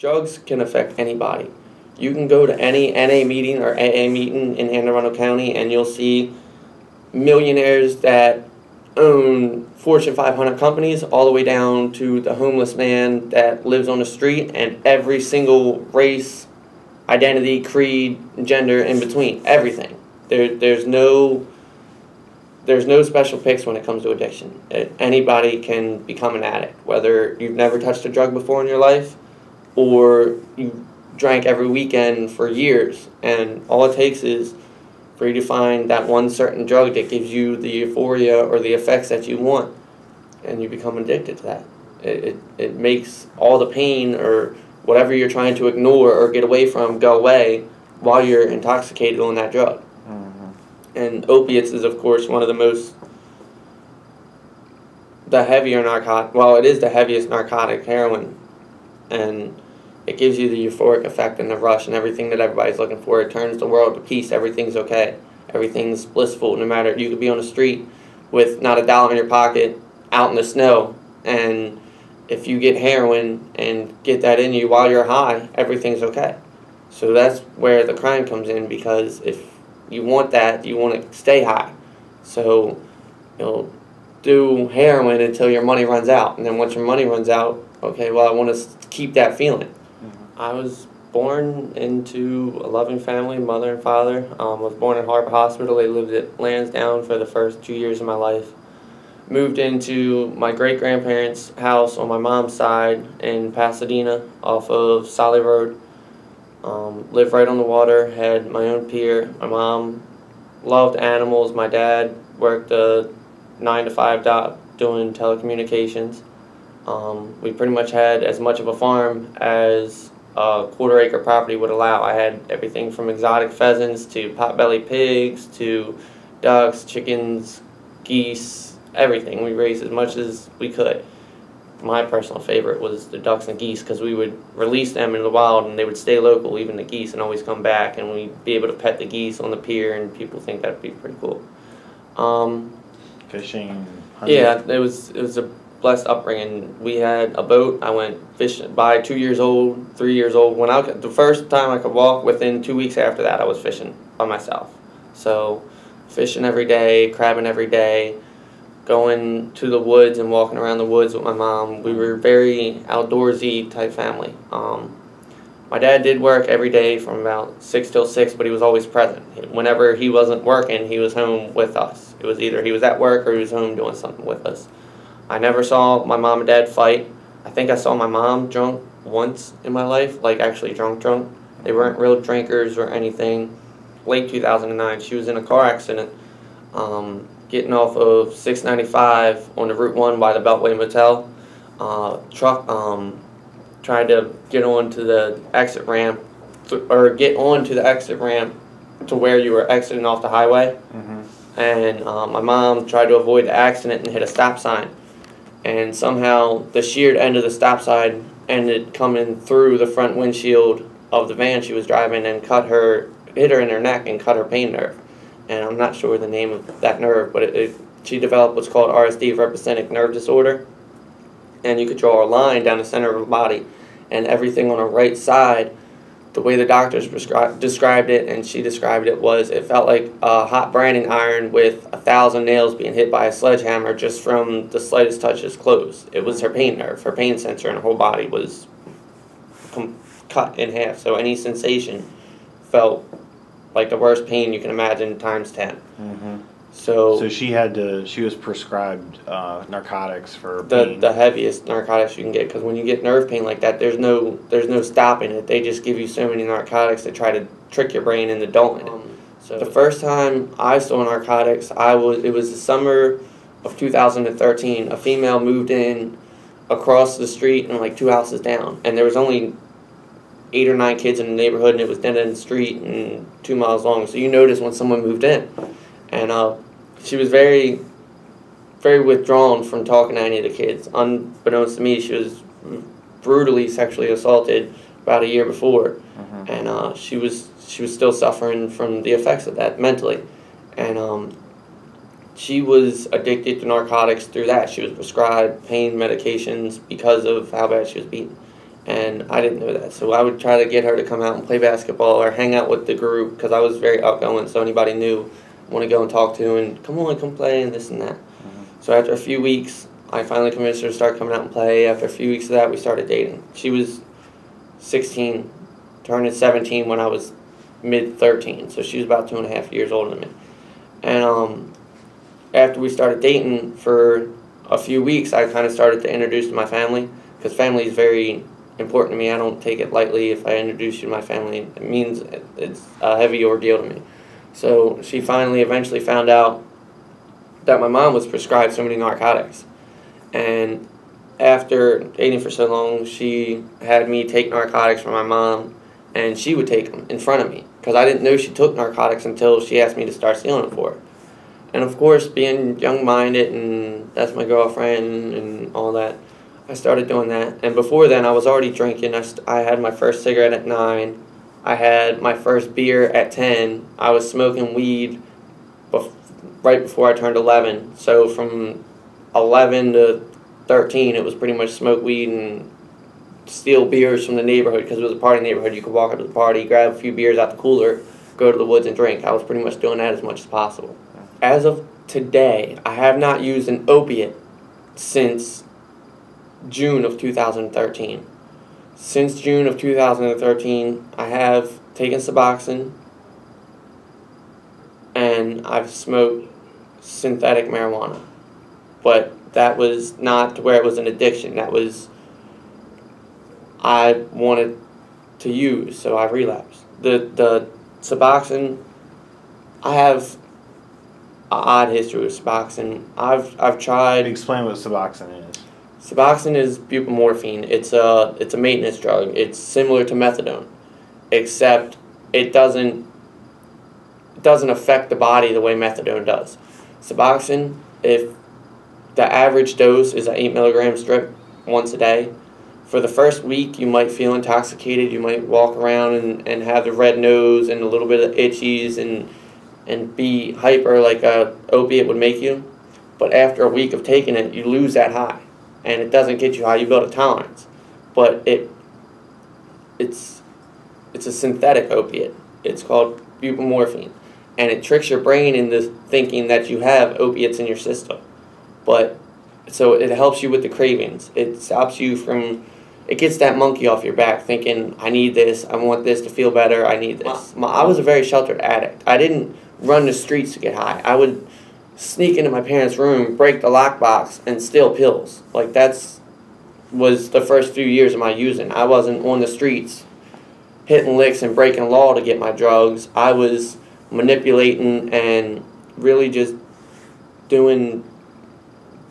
Drugs can affect anybody. You can go to any NA meeting or AA meeting in Anne Arundel County and you'll see millionaires that own Fortune 500 companies all the way down to the homeless man that lives on the street, and every single race, identity, creed, gender in between, everything. There's no special picks when it comes to addiction. Anybody can become an addict, whether you've never touched a drug before in your life or you drank every weekend for years, and all it takes is for you to find that one certain drug that gives you the euphoria or the effects that you want, and you become addicted to that. It makes all the pain or whatever you're trying to ignore or get away from go away while you're intoxicated on that drug. And opiates is, of course, one of the heavier narcotic, well, it is the heaviest narcotic, heroin, and it gives you the euphoric effect and the rush and everything that everybody's looking for. It turns the world to peace. Everything's okay. Everything's blissful. No matter, you could be on the street with not a dollar in your pocket, out in the snow, and if you get heroin and get that in you while you're high, everything's okay. So that's where the crime comes in, because if you want that, you want to stay high. So you'll do heroin until your money runs out, and then once your money runs out, okay, well, I want to keep that feeling. I was born into a loving family, mother and father. I was born at Harbor Hospital. They lived at Lansdowne for the first 2 years of my life. Moved into my great-grandparents' house on my mom's side in Pasadena off of Solly Road. Lived right on the water, had my own pier. My mom loved animals. My dad worked a 9-to-5 job doing telecommunications. We pretty much had as much of a farm as a quarter-acre property would allow. I had everything from exotic pheasants to potbelly pigs to ducks, chickens, geese, everything. We raised as much as we could. My personal favorite was the ducks and geese, because we would release them in the wild and they would stay local, even the geese, and always come back, and we'd be able to pet the geese on the pier, and people think that would be pretty cool. Fishing? Hunting? Yeah, it was a blessed upbringing. We had a boat. I went fishing by 2 years old, 3 years old. The first time I could walk, within 2 weeks after that, I was fishing by myself. So fishing every day, crabbing every day, going to the woods and walking around the woods with my mom. We were a very outdoorsy type family. My dad did work every day from about 6 till 6, but he was always present. Whenever he wasn't working, he was home with us. It was either he was at work or he was home doing something with us. I never saw my mom and dad fight. I think I saw my mom drunk once in my life, like actually drunk. They weren't real drinkers or anything. Late 2009, she was in a car accident, getting off of 695 on the Route 1 by the Beltway Motel. Truck tried to get onto the exit ramp, to where you were exiting off the highway. And my mom tried to avoid the accident and hit a stop sign. And somehow the sheared end of the stop sign ended coming through the front windshield of the van she was driving and hit her in her neck and cut her pain nerve. And I'm not sure the name of that nerve, but she developed what's called RSD, rhipidic nerve disorder. And you could draw a line down the center of her body, and everything on her right side, the way the doctors described it, and she described it, was it felt like a hot branding iron with 1,000 nails being hit by a sledgehammer just from the slightest touches closed. It was her pain nerve. Her pain sensor in her whole body was cut in half, so any sensation felt like the worst pain you can imagine times 10. So she was prescribed narcotics for pain. The heaviest narcotics you can get, because when you get nerve pain like that, there's no stopping it. They just give you so many narcotics to try to trick your brain into doing it. So the first time I saw narcotics, it was the summer of 2013. A female moved in across the street and like 2 houses down, and there was only 8 or 9 kids in the neighborhood, and it was dead end street and 2 miles long. So you notice when someone moved in. And she was very, very withdrawn from talking to any of the kids. Unbeknownst to me, she was brutally sexually assaulted about a year before, and she was still suffering from the effects of that mentally. And she was addicted to narcotics through that. She was prescribed pain medications because of how bad she was beaten. And I didn't know that. So I would try to get her to come out and play basketball or hang out with the group because I was very outgoing, so anybody knew I want to go and talk to and come on, come play and this and that. So after a few weeks, I finally convinced her to start coming out and play. After a few weeks of that, we started dating. She was 16, turning 17 when I was mid-13, so she was about 2.5 years older than me. And after we started dating for a few weeks, I kind of started to introduce to my family, because family is very important to me. I don't take it lightly if I introduce you to my family. It means it's a heavy ordeal to me. So she finally eventually found out that my mom was prescribed so many narcotics. And after dating for so long, she had me take narcotics from my mom, and she would take them in front of me, because I didn't know she took narcotics until she asked me to start stealing them for her. And of course, being young-minded and that's my girlfriend and all that, I started doing that. And before then, I was already drinking. I had my first cigarette at 9. I had my first beer at 10. I was smoking weed right before I turned 11. So from 11 to 13, it was pretty much smoke weed and steal beers from the neighborhood, because it was a party neighborhood. You could walk up to the party, grab a few beers out the cooler, go to the woods and drink. I was pretty much doing that as much as possible. As of today, I have not used an opiate since June of 2013. Since June of 2013, I have taken Suboxone and I've smoked synthetic marijuana. But that was not to where it was an addiction. That was, I wanted to use, so I relapsed. The Suboxone, I have an odd history with Suboxone. I've tried. Explain what Suboxone is. Suboxone is buprenorphine. It's a maintenance drug. It's similar to methadone, except it doesn't affect the body the way methadone does. Suboxone, if the average dose is an 8 milligram strip once a day, for the first week you might feel intoxicated. You might walk around and have the red nose and a little bit of itchies and be hyper like a opiate would make you. But after a week of taking it, you lose that high. And it doesn't get you high, you build a tolerance. But it's a synthetic opiate. It's called buprenorphine. And it tricks your brain into thinking that you have opiates in your system. But, so it helps you with the cravings. It stops you from, it gets that monkey off your back thinking, I need this, I want this to feel better, I need this. I was a very sheltered addict. I didn't run the streets to get high. I would sneak into my parents' room, break the lockbox, and steal pills. Like, was the first few years of my using. I wasn't on the streets hitting licks and breaking law to get my drugs. I was manipulating and really just doing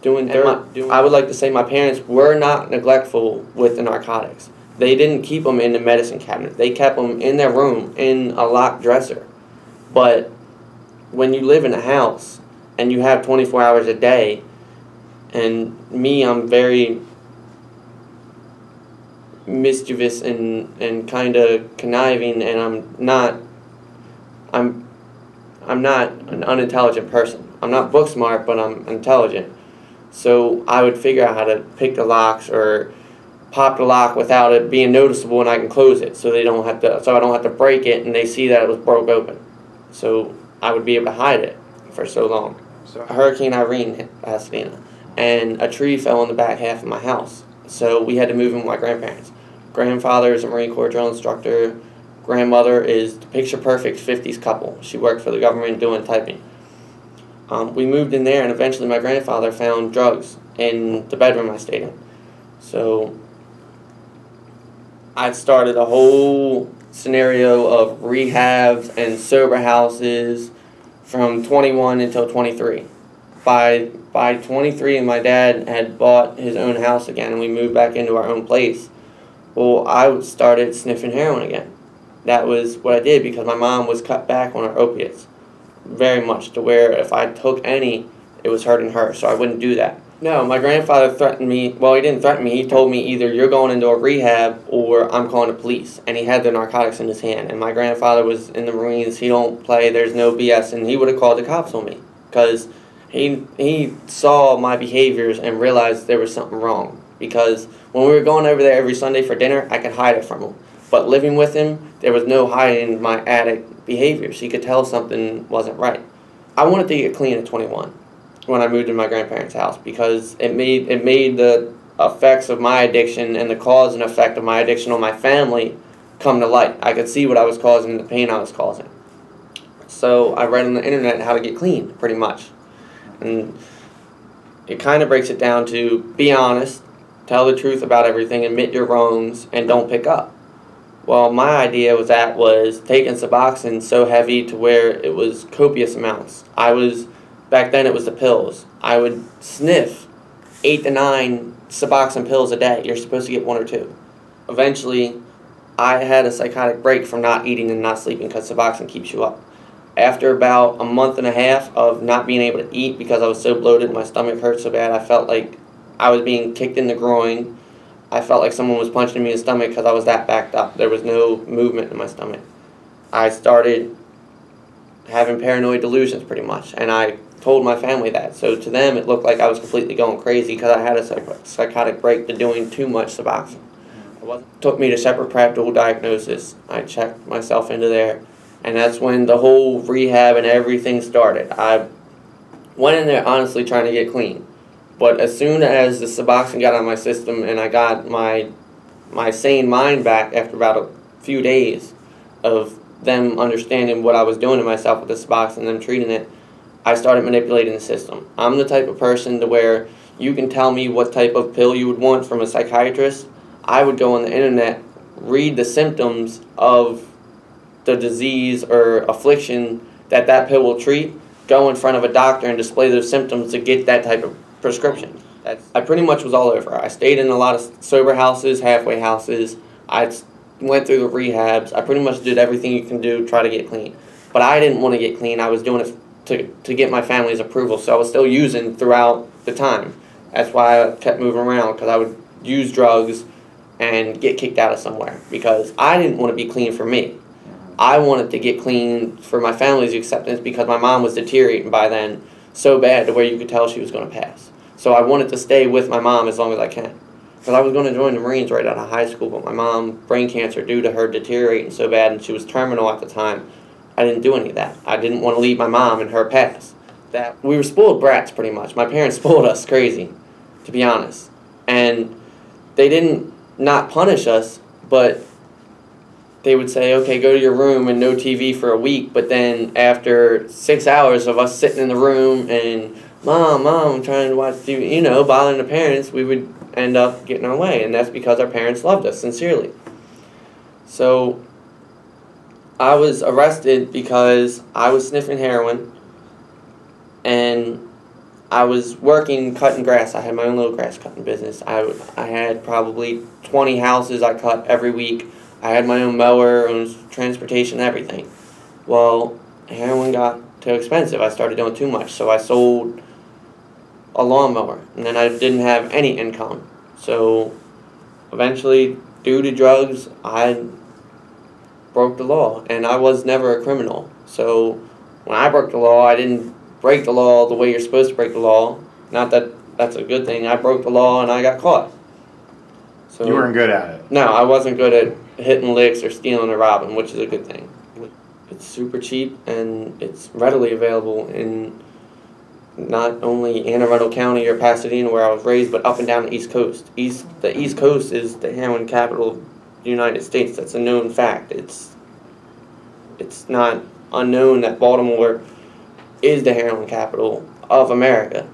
dirt. I would like to say my parents were not neglectful with the narcotics. They didn't keep them in the medicine cabinet. They kept them in their room in a locked dresser. But when you live in a house and you have 24 hours a day, and me, I'm very mischievous and kind of conniving, and I'm not an unintelligent person. I'm not book smart, but I'm intelligent. So I would figure out how to pick the locks or pop the lock without it being noticeable, and I can close it so I don't have to break it and they see that it was broke open. So I would be able to hide it for so long. So Hurricane Irene hit Pasadena, and a tree fell on the back half of my house. So we had to move in with my grandparents. Grandfather is a Marine Corps drill instructor. Grandmother is the picture-perfect 50s couple. She worked for the government doing typing. We moved in there, and eventually my grandfather found drugs in the bedroom I stayed in. So I started a whole scenario of rehabs and sober houses from 21 until 23. By 23, and my dad had bought his own house again, and we moved back into our own place. Well, I started sniffing heroin again. That was what I did, because my mom was cut back on her opiates very much, to where if I took any, it was hurting her, so I wouldn't do that. No, my grandfather threatened me. Well, he didn't threaten me. He told me either you're going into a rehab or I'm calling the police. And he had the narcotics in his hand. And my grandfather was in the Marines. He don't play. There's no BS. And he would have called the cops on me, because he saw my behaviors and realized there was something wrong. because when we were going over there every Sunday for dinner, I could hide it from him. But living with him, there was no hiding my addict behavior. So you could tell something wasn't right. I wanted to get clean at 21 when I moved to my grandparents' house because it made the effects of my addiction and the cause and effect of my addiction on my family come to light. I could see what I was causing and the pain I was causing. So I read on the internet how to get clean, pretty much. And it kind of breaks it down to be honest, tell the truth about everything, admit your wrongs, and don't pick up. Well, my idea was taking Suboxone so heavy to where it was copious amounts. Back then it was the pills. I would sniff 8 to 9 Suboxone pills a day. You're supposed to get 1 or 2. Eventually, I had a psychotic break from not eating and not sleeping because Suboxone keeps you up. After about a month and a half of not being able to eat because I was so bloated, my stomach hurt so bad, I felt like I was being kicked in the groin. I felt like someone was punching me in the stomach because I was that backed up. There was no movement in my stomach. I started having paranoid delusions pretty much, and I told my family that. So to them, it looked like I was completely going crazy because I had a psychotic break to doing too much Suboxone. It took me to separate prep dual diagnosis. I checked myself into there, and that's when the whole rehab and everything started. I went in there honestly trying to get clean. But as soon as the Suboxone got out of my system and I got my sane mind back after about a few days of them understanding what I was doing to myself with the Suboxone and them treating it, I started manipulating the system. I'm the type of person to where you can tell me what type of pill you would want from a psychiatrist. I would go on the internet, read the symptoms of the disease or affliction that pill will treat, go in front of a doctor and display those symptoms to get that type of prescription. I pretty much was all over. I stayed in a lot of sober houses, halfway houses. I went through the rehabs. I pretty much did everything you can do to try to get clean. But I didn't want to get clean. I was doing it to get my family's approval. So I was still using throughout the time. That's why I kept moving around, because I would use drugs and get kicked out of somewhere because I didn't want to be clean for me. I wanted to get clean for my family's acceptance because my mom was deteriorating by then so bad to where you could tell she was going to pass. So I wanted to stay with my mom as long as I can. Because I was going to join the Marines right out of high school, but my mom, brain cancer due to her deteriorating so bad, and she was terminal at the time, I didn't do any of that. I didn't want to leave my mom and her pass. We were spoiled brats pretty much. My parents spoiled us crazy, to be honest. And they didn't not punish us, but they would say, okay, go to your room and no TV for a week, but then after 6 hours of us sitting in the room and Mom, I'm trying to watch TV, bothering the parents, we would end up getting our way, and that's because our parents loved us sincerely. So I was arrested because I was sniffing heroin, and I was working cutting grass. I had my own little grass cutting business. I had probably 20 houses I cut every week. I had my own mower, own transportation, everything. Well, heroin got too expensive. I started doing too much, so I sold a lawnmower, and then I didn't have any income. So eventually, due to drugs, I broke the law, and I was never a criminal. So when I broke the law, I didn't break the law the way you're supposed to break the law. Not that that's a good thing. I broke the law and I got caught. So you weren't good at it? No, I wasn't good at hitting licks or stealing or robbing, which is a good thing. It's super cheap and it's readily available in not only Anne Arundel County or Pasadena where I was raised, but up and down the East Coast. The East Coast is the heroin capital of the United States. That's a known fact. It's not unknown that Baltimore is the heroin capital of America.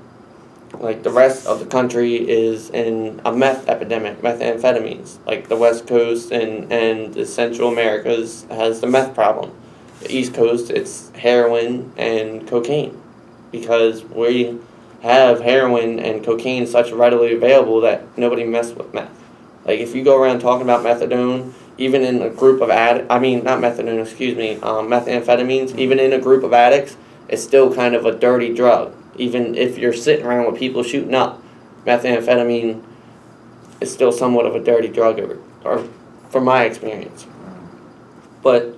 Like the rest of the country is in a meth epidemic, methamphetamines. Like the West Coast and the Central Americas has the meth problem. The East Coast, it's heroin and cocaine, because we have heroin and cocaine such readily available that nobody messes with meth. Like if you go around talking about methadone, even in a group of methamphetamines, even in a group of addicts, it's still kind of a dirty drug. Even if you're sitting around with people shooting up, methamphetamine is still somewhat of a dirty drug, or from my experience. But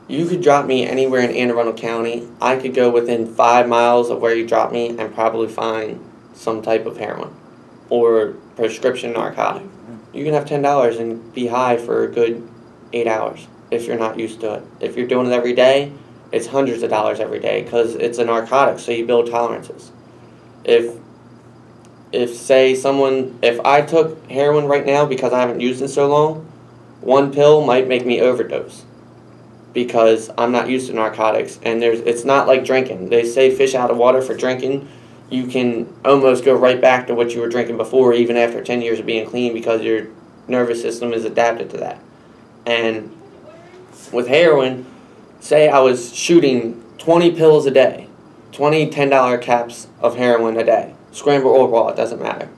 you could drop me anywhere in Anne Arundel County. I could go within 5 miles of where you drop me and probably find some type of heroin or prescription narcotic. You can have $10 and be high for a good 8 hours if you're not used to it. If you're doing it every day, it's hundreds of dollars every day because it's a narcotic, so you build tolerances. If I took heroin right now because I haven't used it so long, one pill might make me overdose because I'm not used to narcotics, and it's not like drinking. They say fish out of water for drinking. You can almost go right back to what you were drinking before, even after 10 years of being clean, because your nervous system is adapted to that. And with heroin, say I was shooting 20 pills a day, 20 $10 caps of heroin a day, scramble or raw, it doesn't matter.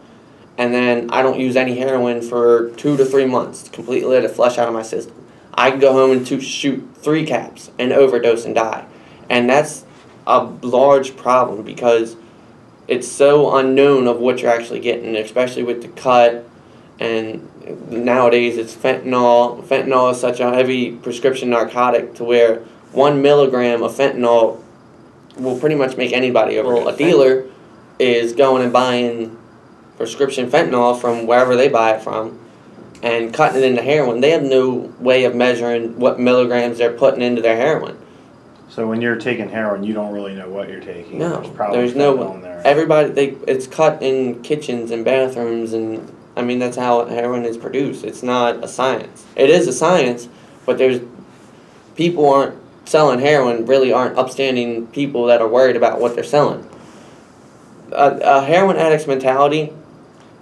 And then I don't use any heroin for 2 to 3 months, completely let it flush out of my system. I can go home and shoot 3 caps and overdose and die. And that's a large problem because it's so unknown of what you're actually getting, especially with the cut. And nowadays it's fentanyl. Fentanyl is such a heavy prescription narcotic to where 1 milligram of fentanyl will pretty much make anybody overdose. A dealer is going and buying prescription fentanyl from wherever they buy it from and cutting it into heroin. They have no way of measuring what milligrams they're putting into their heroin. So when you're taking heroin, you don't really know what you're taking. No, there's no in there. It's cut in kitchens and bathrooms, and I mean that's how heroin is produced. It's not a science. It is a science, but people aren't selling heroin really aren't upstanding people that are worried about what they're selling. A heroin addict's mentality,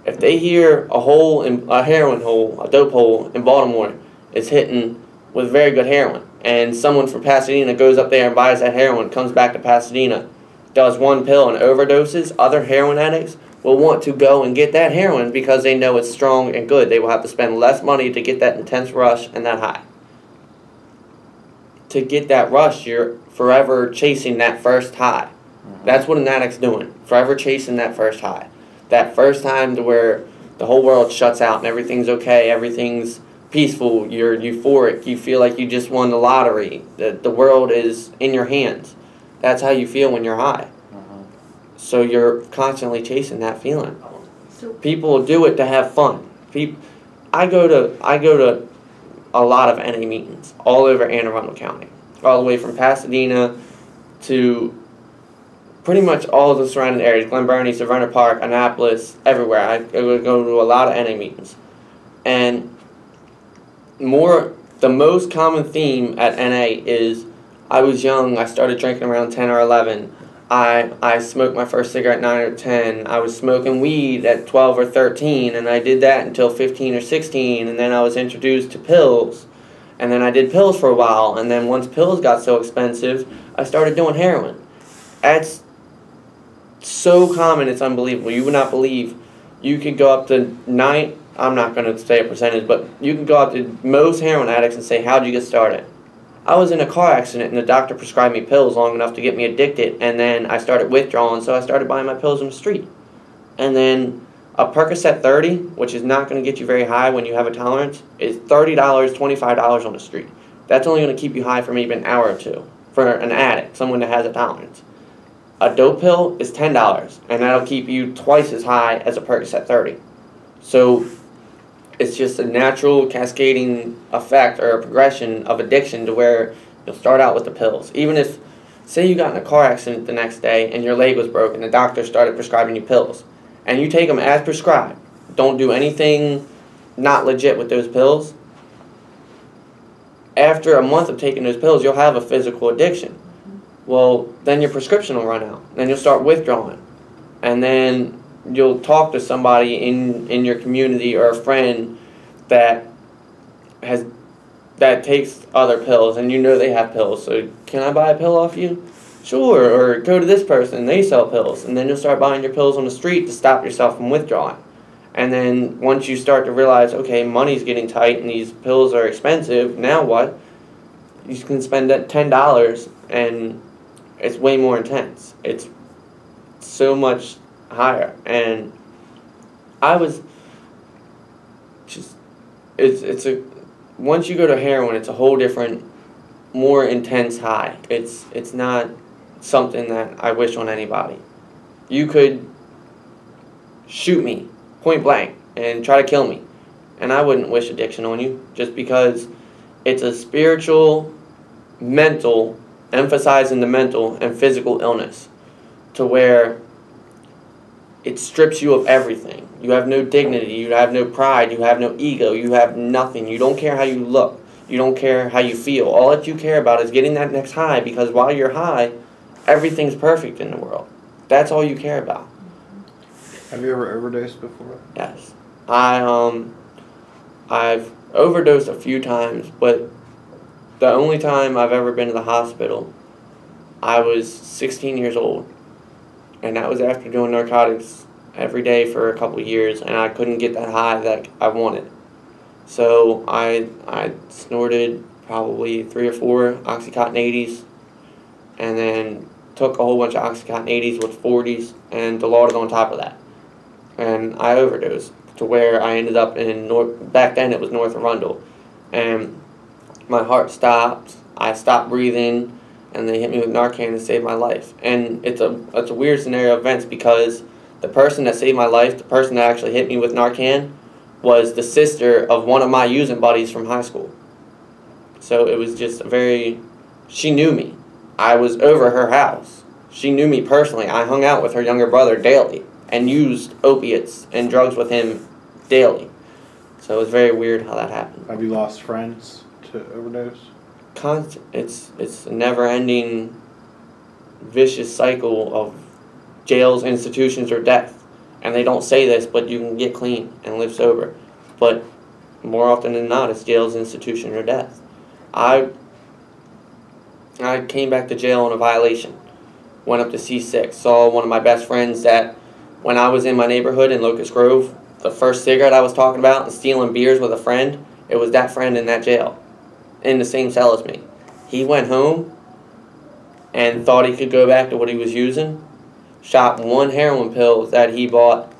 if they hear a heroin hole, a dope hole in Baltimore is hitting with very good heroin, and someone from Pasadena goes up there and buys that heroin, comes back to Pasadena, does 1 pill and overdoses, other heroin addicts will want to go and get that heroin because they know it's strong and good. They will have to spend less money to get that intense rush and that high. To get that rush, you're forever chasing that first high. That's what an addict's doing, forever chasing that first high. That first time to where the whole world shuts out and everything's okay, everything's peaceful, you're euphoric, you feel like you just won the lottery, the world is in your hands. That's how you feel when you're high. So you're constantly chasing that feeling. People do it to have fun. I go to a lot of NA meetings all over Anne Arundel County, all the way from Pasadena to pretty much all of the surrounding areas, Glen Burnie, Severna Park, Annapolis, everywhere. I would go to a lot of NA meetings. And the most common theme at NA is I was young, I started drinking around 10 or 11. I smoked my first cigarette at 9 or 10. I was smoking weed at 12 or 13, and I did that until 15 or 16, and then I was introduced to pills. And then I did pills for a while, and then once pills got so expensive, I started doing heroin. That's so common, it's unbelievable. You would not believe. You could go up to I'm not going to say a percentage, but you can go up to most heroin addicts and say, how'd you get started? I was in a car accident and the doctor prescribed me pills long enough to get me addicted, and then I started withdrawing, so I started buying my pills on the street. And then a Percocet 30, which is not going to get you very high when you have a tolerance, is $30, $25 on the street. That's only going to keep you high for maybe an hour or two for an addict, someone that has a tolerance. A dope pill is $10, and that'll keep you twice as high as a Percocet 30. So it's just a natural cascading effect or a progression of addiction to where you'll start out with the pills. Even if, say you got in a car accident the next day and your leg was broken, the doctor started prescribing you pills, and you take them as prescribed, don't do anything not legit with those pills, after a month of taking those pills, you'll have a physical addiction. Well, then your prescription will run out. Then you'll start withdrawing. And then you'll talk to somebody in your community or a friend that takes other pills, and you know they have pills. So, can I buy a pill off you? Sure. Or go to this person, they sell pills. And then you'll start buying your pills on the street to stop yourself from withdrawing. And then once you start to realize, okay, money's getting tight and these pills are expensive, now what? You can spend that $10 and it's way more intense. It's so much higher. And I was just, once you go to heroin, it's a whole different, more intense high. It's not something that I wish on anybody. You could shoot me point blank and try to kill me. And I wouldn't wish addiction on you, just because it's a spiritual, mental, emphasizing the mental and physical illness, to where it strips you of everything. You have no dignity, you have no pride, you have no ego, you have nothing. You don't care how you look, you don't care how you feel. All that you care about is getting that next high, because while you're high, everything's perfect in the world. That's all you care about. Have you ever overdosed before? Yes. I've overdosed a few times, but the only time I've ever been to the hospital, I was 16 years old. And that was after doing narcotics every day for a couple of years, and I couldn't get that high that I wanted. So I snorted probably 3 or 4 Oxycontin 80s, and then took a whole bunch of Oxycontin 80s with 40s and dilaudid on top of that. And I overdosed to where I ended up in back then it was North Arundel. And my heart stopped, I stopped breathing, and they hit me with Narcan to save my life. And it's a weird scenario of events, because the person that saved my life, the person that actually hit me with Narcan, was the sister of one of my using buddies from high school. So it was just she knew me. I was over her house. She knew me personally. I hung out with her younger brother daily and used opiates and drugs with him daily. So it was very weird how that happened. Have you lost friends to overdose? It's a never-ending vicious cycle of jails, institutions, or death. And they don't say this, but you can get clean and live sober. But more often than not, it's jails, institution, or death. I came back to jail on a violation. Went up to C6. Saw one of my best friends that, when I was in my neighborhood in Locust Grove, the first cigarette I was talking about and stealing beers with a friend, it was that friend in that jail, in the same cell as me. He went home and thought he could go back to what he was using, shot 1 heroin pill that he bought,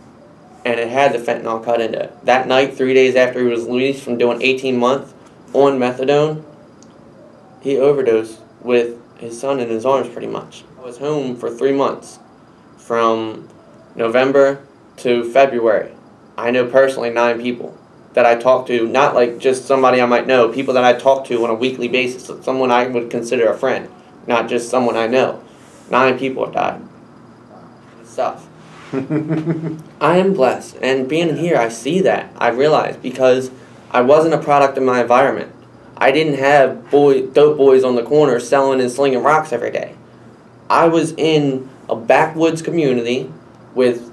and it had the fentanyl cut into it. That night, 3 days after he was released from doing 18 months on methadone, he overdosed with his son in his arms pretty much. I was home for 3 months, from November to February. I know personally 9 people that I talk to, not like just somebody I might know, people that I talk to on a weekly basis, someone I would consider a friend, not just someone I know. 9 people have died. Stuff. I am blessed, and being here, I see that. I realize, because I wasn't a product of my environment. I didn't have dope boys on the corner selling and slinging rocks every day. I was in a backwoods community with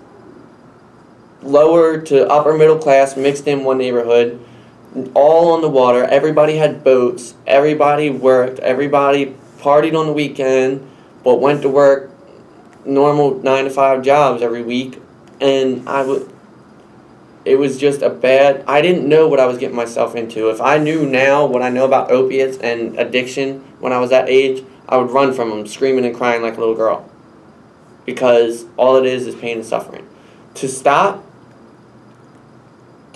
lower to upper middle class mixed in one neighborhood, all on the water. Everybody had boats, everybody worked, everybody partied on the weekend, but went to work normal 9-to-5 jobs every week. And it was just I didn't know what I was getting myself into. If I knew now what I know about opiates and addiction when I was that age, I would run from them screaming and crying like a little girl, because all it is pain and suffering. To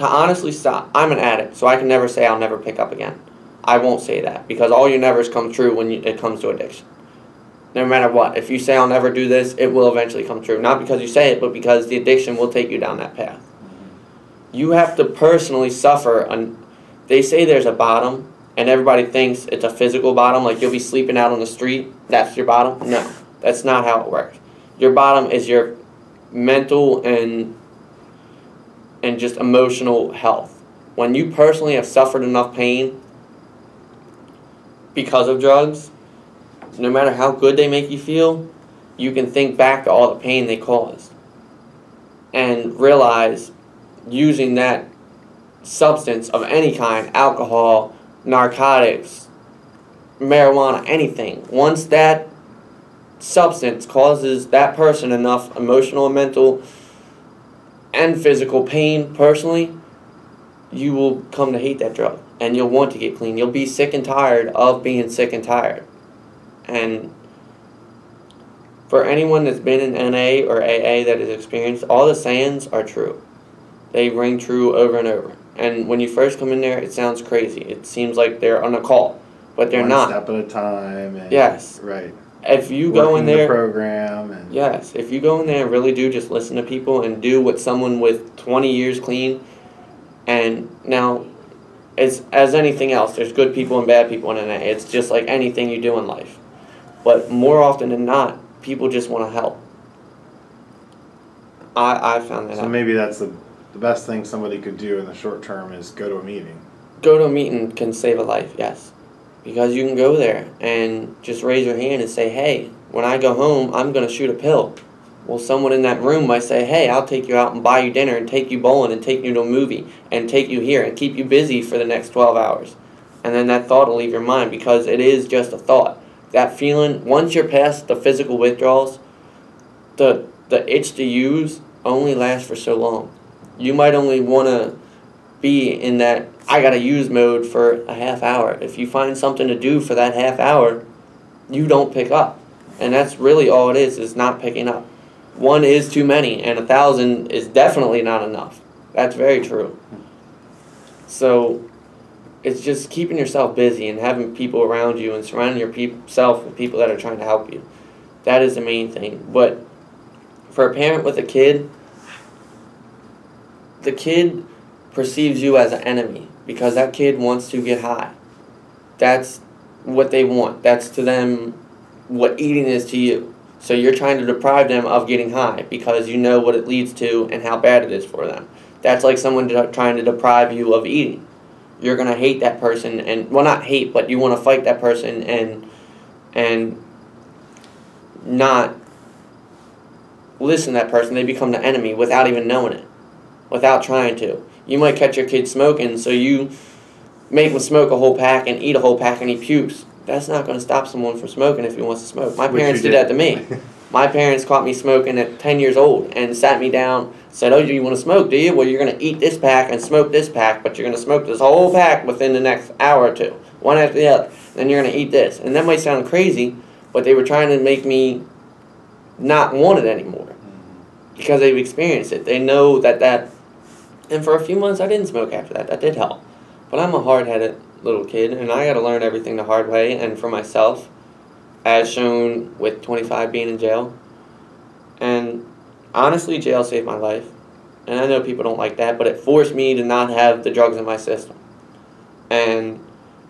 honestly stop, I'm an addict, so I can never say I'll never pick up again. I won't say that, because all your nevers come true when it comes to addiction. No matter what. If you say I'll never do this, it will eventually come true. Not because you say it, but because the addiction will take you down that path. You have to personally suffer. They say there's a bottom, and everybody thinks it's a physical bottom, like you'll be sleeping out on the street, that's your bottom. No, that's not how it works. Your bottom is your mental and just emotional health. When you personally have suffered enough pain because of drugs, no matter how good they make you feel, you can think back to all the pain they caused and realize using that substance of any kind, alcohol, narcotics, marijuana, anything, once that substance causes that person enough emotional and mental and physical pain personally, you will come to hate that drug, and you'll want to get clean. You'll be sick and tired of being sick and tired. And for anyone that's been in NA or AA that has experienced, all the sayings are true. They ring true over and over. And when you first come in there, it sounds crazy. It seems like they're on a call, but they're not. One step at a time. And, yes. Right. If you go in there, the program. And yes. If you go in there and really do just listen to people and do what someone with 20 years clean And now, it's as anything else, there's good people and bad people in NA. It's just like anything you do in life. But more often than not, people just want to help. I found that out. So maybe that's the best thing somebody could do in the short term is go to a meeting. Go to a meeting can save a life, yes. Because you can go there and just raise your hand and say, hey, when I go home, I'm going to shoot a pill. Well, someone in that room might say, hey, I'll take you out and buy you dinner and take you bowling and take you to a movie and take you here and keep you busy for the next 12 hours. And then that thought will leave your mind because it is just a thought. That feeling, once you're past the physical withdrawals, the itch to use only lasts for so long. You might only want to be in that I got to use mode for a half hour. If you find something to do for that half hour, you don't pick up. And that's really all it is not picking up. One is too many, and 1,000 is definitely not enough. That's very true. So it's just keeping yourself busy and having people around you and surrounding yourself with people that are trying to help you. That is the main thing. But for a parent with a kid, the kid perceives you as an enemy because that kid wants to get high. That's what they want. That's to them what eating is to you. So you're trying to deprive them of getting high because you know what it leads to and how bad it is for them. That's like someone trying to deprive you of eating. You're going to hate that person and, well, not hate, but you want to fight that person and not listen to that person. They become the enemy without even knowing it, without trying to. You might catch your kid smoking, so you make him smoke a whole pack and eat a whole pack and he pukes. That's not going to stop someone from smoking if he wants to smoke. My parents did that to me. My parents caught me smoking at 10 years old and sat me down, said, oh, you want to smoke, do you? Well, you're going to eat this pack and smoke this pack, but you're going to smoke this whole pack within the next hour or two, one after the other. Then you're going to eat this. And that might sound crazy, but they were trying to make me not want it anymore because they've experienced it. They know that. And for a few months, I didn't smoke after that. That did help. But I'm a hard-headed little kid, and I got to learn everything the hard way and for myself, as shown with 25 being in jail. And honestly, jail saved my life. And I know people don't like that, but it forced me to not have the drugs in my system. And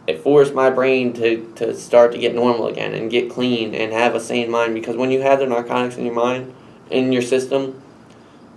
it forced my brain to start to get normal again and get clean and have a sane mind. Because when you have the narcotics in your mind, in your system,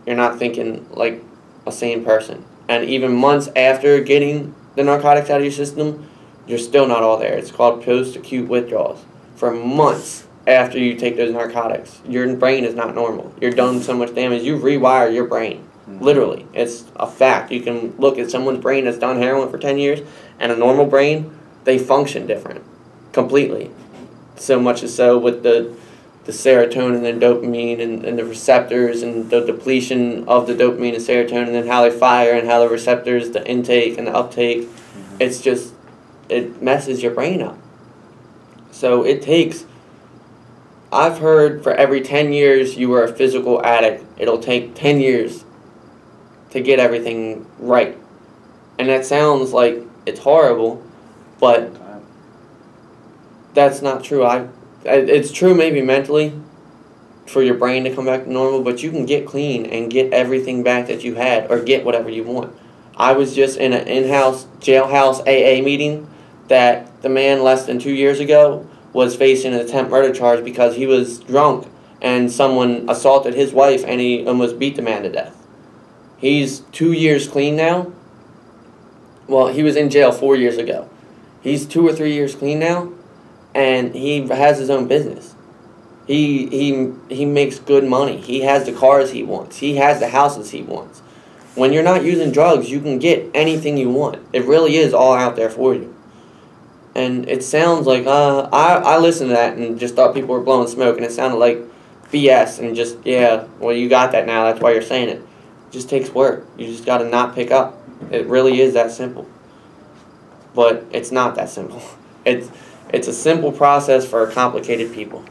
you're not thinking like a sane person. And even months after getting the narcotics out of your system, you're still not all there. It's called post-acute withdrawals. For months after you take those narcotics, your brain is not normal. You're done so much damage. You rewire your brain. Literally. It's a fact. You can look at someone's brain that's done heroin for 10 years and a normal brain, they function different. Completely. So much as so with the serotonin and dopamine and the receptors and the depletion of the dopamine and serotonin and how they fire and how the receptors, the intake and the uptake, it's just, it messes your brain up. So it takes, I've heard for every 10 years you were a physical addict, it'll take 10 years to get everything right. And that sounds like it's horrible, but that's not true. It's true maybe mentally for your brain to come back to normal, but you can get clean and get everything back that you had or get whatever you want. I was just in an in-house jailhouse AA meeting that the man less than 2 years ago was facing an attempt murder charge because he was drunk and someone assaulted his wife and he almost beat the man to death. He's 2 years clean now. Well, he was in jail 4 years ago. He's 2 or 3 years clean now. And he has his own business. He makes good money. He has the cars he wants. He has the houses he wants. When you're not using drugs, you can get anything you want. It really is all out there for you. And it sounds like, I listened to that and just thought people were blowing smoke, and it sounded like BS and just, yeah, well, you got that now, that's why you're saying it. It just takes work. You just got to not pick up. It really is that simple. But it's not that simple. It's a simple process for complicated people.